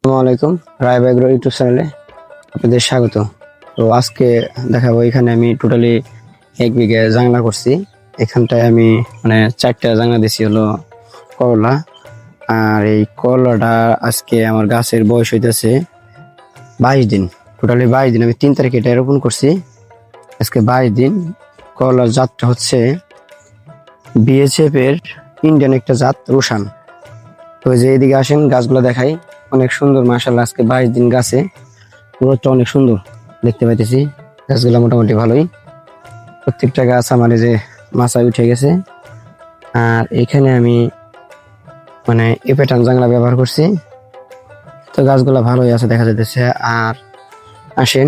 আসসালামু আলাইকুম। রায় ব্যাগ্রো ইউটিউব চ্যানেলে আপনাদের স্বাগত। তো আজকে দেখাবো, এখানে আমি টোটালি 1 বিঘা জাংলা করছি। এখানটায় আমি মানে 4টা জাংলা দিছি হলো করলা। আর এই করলাটা আজকে আমার গাছের বয়স হইতেছে 22 দিন। টোটালি 22 দিন, আমি 3 তারিখে এটা রোপণ করছি। আজকে 22 দিন। করলার জাতটা হচ্ছে বিএসএফ এর ইন্ডিয়ান একটা জাত, রোশান। তো যে এদিকে আসেন, গাছগুলো দেখাই, অনেক সুন্দর মাশাআল্লাহ। আজকে 22 দিন গাছে গ্রোথটা অনেক সুন্দর দেখতে পাইতেছি। গাছগুলো মোটামুটি ভালোই, প্রত্যেকটা গাছ আমার এই যে মাচায় উঠে গেছে। আর এখানে আমি মানে এপেটান জাংলা ব্যবহার করছি, তো গাছগুলো ভালোই আছে দেখা যাইতেছে। আর আসেন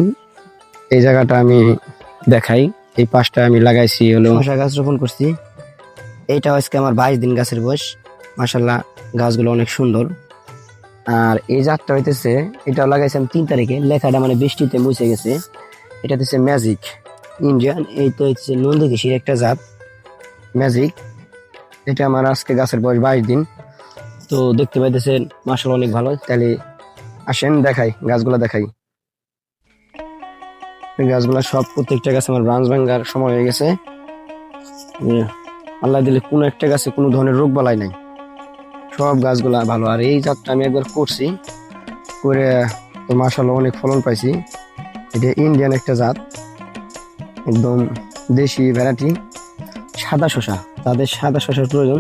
এই জায়গাটা আমি দেখাই। এই পাশটা আমি লাগাইছি হলো শসা গাছ রোপণ করছি। এইটা আজকে আমার 22 দিন গাছের বয়স। মাশাআল্লাহ গাছগুলো অনেক সুন্দর। আর এই জাতটা হইতেছে, এটা লাগাইছি আমি 3 তারিখে, লেখাটা মানে বৃষ্টিতে মুছে গেছে। এটা হচ্ছে ম্যাজিক ইন্ডিয়ান। এইটা হচ্ছে নন্দীকেশির একটা জাত, ম্যাজিক। এটা আমার আজকে গাছের বয়স 22 দিন। তো দেখতে পাইতেছেন মাশাআল্লাহ অনেক ভালো। তাহলে আসেন দেখাই, গাছগুলো দেখাই। এই গাছগুলো সব প্রত্যেকটা গাছে আমার ব্রাঞ্চ ভাঙার সময় হয়ে গেছে। আল্লাহ দিলে কোনো একটা গাছে কোনো ধরনের রোগ বালাই নাই, সব গাছগুলা ভালো। আর এই জাতটা আমি একবার করছি, করে তো মাশাআল্লাহ অনেক ফলন পাইছি। এটা ইন্ডিয়ান একটা জাত, একদম দেশি ভ্যারাইটি, সাদা শসা। তাদের সাদা শসার প্রয়োজন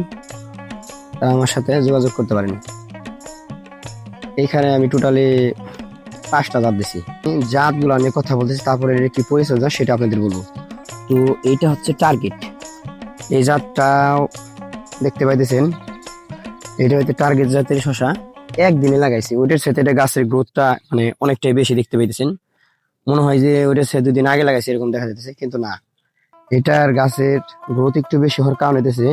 তারা আমার সাথে যোগাযোগ করতে পারেন। এইখানে আমি টোটালি 5টা জাত দিছি। জাতগুলো নিয়ে কথা বলতেছি, তারপরে এর কি পরিচর্যা সেটা আপনাদের বলবো। তো এইটা হচ্ছে টার্গেট। এই জাতটা দেখতে পাইতেছেন, এটা হচ্ছে টার্গেট জাতের শসা। একদিনে লাগাইছি, ওইটার সাথে এটা গাছের গ্রোথটা মানে অনেকটাই বেশি দেখতে পাইতেছেন। মনে হয় যে ওইটার সাথে 2 দিন আগে লাগাইছি এরকম দেখা যাইতেছে, কিন্তু না, এটার গাছের গ্রোথ একটু বেশি হওয়ার কারণ হইতেছে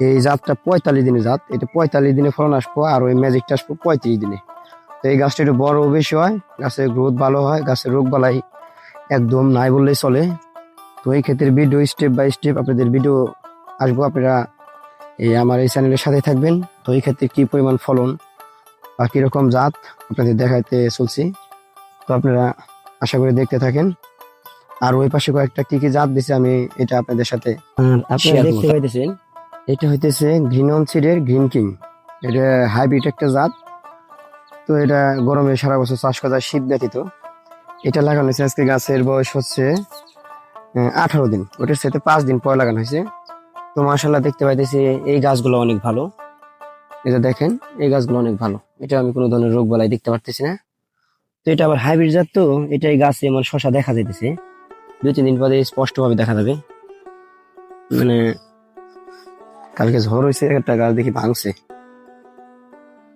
এই জাতটা 45 দিনের জাত। এটা 45 দিনে ফলন আসবো, আর ওই ম্যাজিকটা আসবো 35 দিনে। তো এই গাছটা একটু বড় বেশি হয়, গাছের গ্রোথ ভালো হয়, গাছের রোগ বালাই একদম নাই বললেই চলে। তো এই ক্ষেত্রে ভিডিও স্টেপ বাই স্টেপ আপনাদের ভিডিও আসবো, আপনারা এই আমার এই চ্যানেলের সাথে থাকবেন। তো এই ক্ষেত্রে কি পরিমাণ ফলন বা কিরকম জাত আপনাদের দেখাইতে চলছি, তো আপনারা আশা করি দেখতে থাকেন। আর ওই পাশে কয়েকটা কি কি জাত দিছে আমি এটা আপনাদের সাথে আপনারা দেখতে পাইতেছেন। এটা হইতেছে গ্রিন অন সিডের গ্রিন কিং। এটা হাইব্রিড একটা জাত। তো এটা গরমে সারা বছর চাষ করা যায়, শীত ব্যতীত। এটা লাগানো হয়েছে, আজকে গাছের বয়স হচ্ছে 18 দিন। ওটার সাথে 5 দিন পর লাগানো হয়েছে। তো মাশাআল্লাহ দেখতে পাইতেছি এই গাছগুলো অনেক ভালো। এটা দেখেন, এই গাছগুলো অনেক ভালো। এটা আমি কোনো ধরনের রোগ বালাই দেখতে পারতেছি না। তো এটা আবার হাইব্রিড জাত, তো এটা এই গাছে আমার শশা দেখা যাইতেছে 2-3 দিন পরে স্পষ্ট ভাবে দেখা যাবে। মানে কালকে ঝড় হয়েছে, একটা গাছ দেখি ভাঙছে।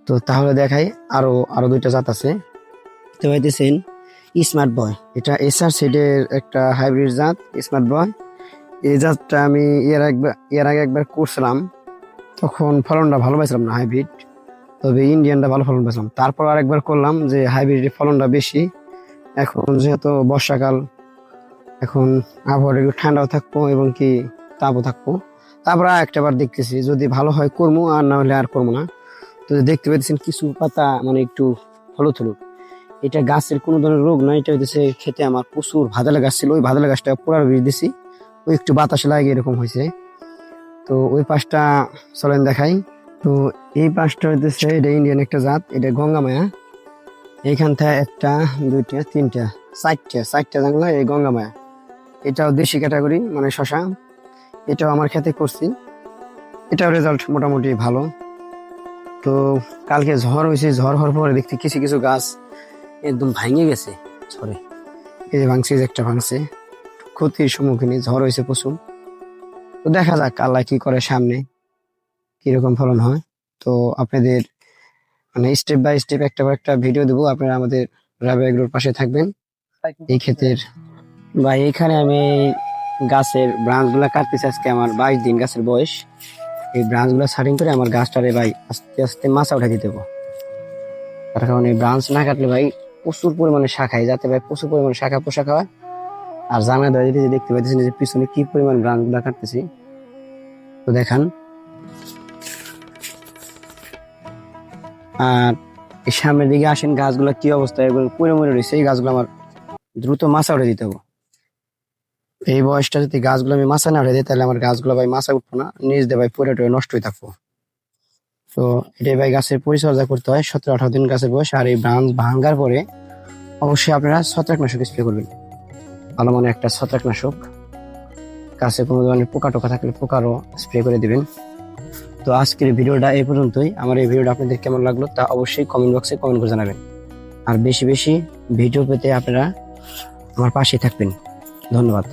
তো তাহলে দেখাই, আরো আরো 2টা জাত আছে। দেখতে পাইতেছেন স্মার্ট বয়, এটা এসআর সেডের একটা হাইব্রিড জাত, স্মার্ট বয়। এই জাতটা আমি এর আগে একবার করছিলাম, তখন ফলনটা ভালো পাইছিলাম না হাইব্রিড, তবে ইন্ডিয়ানটা ভালো ফলন পাইছিলাম। তারপর আরেকবার করলাম যে হাইব্রিডের ফলনটা বেশি। এখন যেহেতু বর্ষাকাল, এখন আবহাওয়া একটু ঠান্ডাও থাকবো এবং কি তাপও থাকবো, তারপর একটাবার দেখতেছি যদি ভালো হয় করবো, আর না হলে আর করবো না। তো দেখতে পাচ্ছেন কিছু পাতা মানে একটু হলুদ হলুদ, এটা গাছের কোনো ধরনের রোগ নয়। এটা হইতেছে খেতে আমার প্রচুর ভাদালা গাছ ছিল, ওই ভাদালা গাছটা পুরার বীজ দিছি, ওই একটু বাতাসে লাগে এরকম হয়েছে। তো ওই পাশটা চলেন দেখাই। তো এই পাশটা হইতেছে এটা ইন্ডিয়ান একটা জাত, এটা গঙ্গামায়া। এইখান থেকে 1টা 2টা 3টা 4টা জানলা এই গঙ্গামায়া। এটাও দেশি ক্যাটাগরি মানে শশা। এটাও আমার খেতে করছি, এটাও রেজাল্ট মোটামুটি ভালো। তো কালকে ঝড় হয়েছে, ঝড় হওয়ার পরে দেখছি কিছু কিছু গাছ একদম ভাঙে গেছে ঝড়ে। এই যে ভাঙছে, একটা ভাঙছে, ক্ষতির সম্মুখীন, ঝড় হয়েছে প্রচুর। তো দেখা যাক আল্লাহ কি করে, সামনে কিরকম ফলন হয়। তো আপনাদের মানে স্টেপ বাই স্টেপ একটা পর একটা ভিডিও দেবো, আপনারা আমাদের রাবেয়া এগ্রোর পাশে থাকবেন। এই ক্ষেত্রে ভাই এখানে আমি গাছের ব্রাঞ্চ গুলা কাটতেছি, আজকে আমার 22 দিন গাছের বয়স। এই ব্রাঞ্চ গুলা সারিং করে আমার গাছটারে ভাই আস্তে আস্তে মাচা উঠে দিতে হবে। তার কারণে ব্রাঞ্চ না কাটলে ভাই প্রচুর পরিমাণে শাখায়, যাতে ভাই প্রচুর পরিমাণে শাখা পোশাক হয়। আর জানা দেওয়া যেতে দেখতে পাইতেছেন যে পিছনে কি পরিমাণ ব্রাঞ্চ গুলা কাটতেছি, তো দেখান। আর এই সামনের দিকে আসেন, গাছগুলো কি অবস্থা, এগুলো পুরো মরে রয়েছে। এই গাছগুলো আমার দ্রুত মাছা উঠে দিতে হবে। এই বয়সটা যদি গাছগুলো আমি মাছা না উঠে দিই, তাহলে আমার গাছগুলো ভাই মাছা উঠবো না, নিচ দিয়ে ভাই পুরো টুরে নষ্ট হয়ে থাকবো। তো এটাই ভাই গাছের পরিচর্যা করতে হয় 17-18 দিন গাছের বয়স। আর এই ব্রাঞ্চ ভাঙ্গার পরে অবশ্যই আপনারা ছত্রাকনাশক স্প্রে করবেন, ভালো মানে একটা ছত্রাকনাশক। গাছে কোনো ধরনের পোকা টোকা থাকলে পোকারও স্প্রে করে দিবেন। তো আজকের ভিডিওটা এই পর্যন্তই। আমার এই ভিডিওটা আপনাদের কেমন লাগলো তা অবশ্যই কমেন্ট বক্সে কমেন্ট করে জানাবেন। আর বেশি বেশি ভিডিও পেতে আপনারা আমার পাশে থাকবেন। ধন্যবাদ।